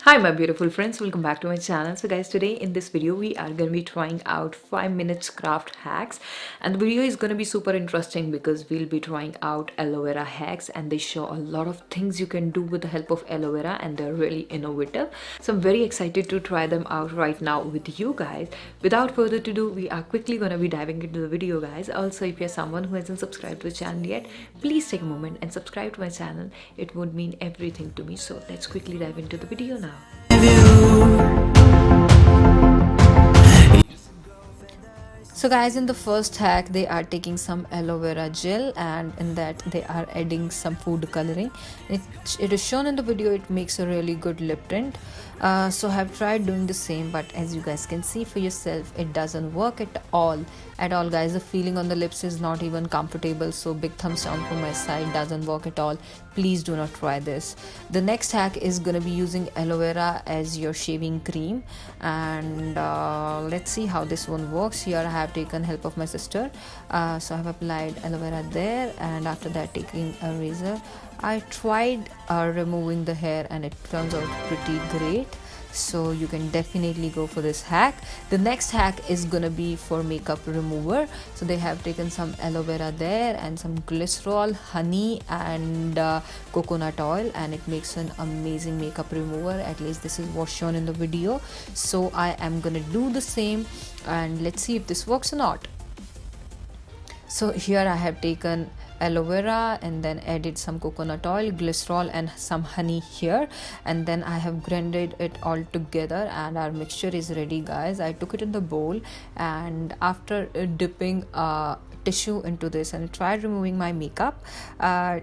Hi my beautiful friends, welcome back to my channel. So guys, today in this video we are going to be trying out 5 minutes craft hacks, and the video is going to be super interesting because we'll be trying out aloe vera hacks, and they show a lot of things you can do with the help of aloe vera, and they're really innovative. So I'm very excited to try them out right now with you guys. Without further ado, we are quickly going to be diving into the video, guys. Also, if you're someone who hasn't subscribed to the channel yet, please take a moment and subscribe to my channel. It would mean everything to me. So let's quickly dive into the video now. So guys, in the first hack they are taking some aloe vera gel, and in that they are adding some food coloring. It is shown in the video it makes a really good lip tint. So I have tried doing the same, but as you guys can see for yourself, it doesn't work at all guys. The feeling on the lips is not even comfortable, so big thumbs down from my side. Doesn't work at all. Please do not try this. The next hack is gonna be using aloe vera as your shaving cream, and let's see how this one works. Here I have taken help of my sister, so I have applied aloe vera there, and after that taking a razor I tried removing the hair, and it turns out pretty great. So you can definitely go for this hack. The next hack is gonna be for makeup remover. So they have taken some aloe vera there and some glycerol, honey, and coconut oil, and it makes an amazing makeup remover. At least this is what's shown in the video. So I am gonna do the same, and let's see if this works or not. So here I have taken aloe vera and then added some coconut oil, glycerol, and some honey here, and then I have blended it all together, and our mixture is ready, guys. I took it in the bowl, and after dipping tissue into this and tried removing my makeup,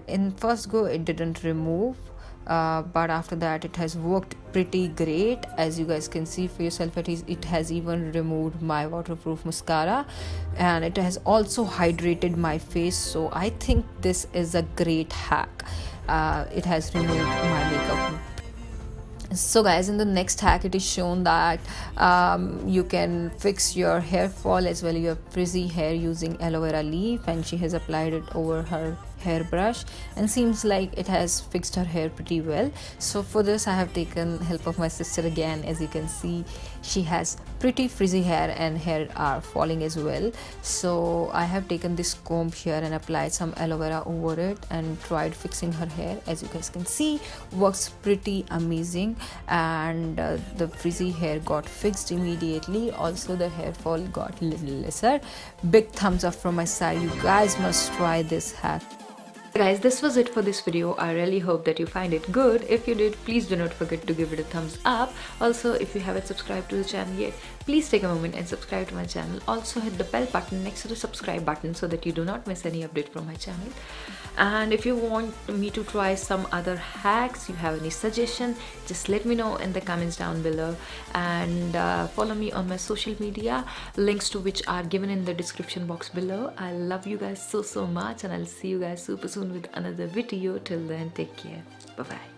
in first go it didn't remove, but after that it has worked pretty great. As you guys can see for yourself, it has even removed my waterproof mascara, and it has also hydrated my face. So I think this is a great hack. It has removed my makeup. So guys, in the next hack it is shown that you can fix your hair fall as well your frizzy hair using aloe vera leaf, and she has applied it over her hairbrush, and seems like it has fixed her hair pretty well. So for this I have taken help of my sister again. As you can see, she has pretty frizzy hair and hair are falling as well. So I have taken this comb here and applied some aloe vera over it and tried fixing her hair. As you guys can see, works pretty amazing, and the frizzy hair got fixed immediately. Also the hair fall got a little lesser. Big thumbs up from my side. You guys must try this hack. Guys, this was it for this video. I really hope that you find it good. If you did, please do not forget to give it a thumbs up. Also, if you haven't subscribed to the channel yet, please take a moment and subscribe to my channel. Also hit the bell button next to the subscribe button so that you do not miss any update from my channel. And if you want me to try some other hacks, you have any suggestion, just let me know in the comments down below. And follow me on my social media, links to which are given in the description box below. I love you guys so much, and I'll see you guys super soon with another video. Till then, take care. Bye bye.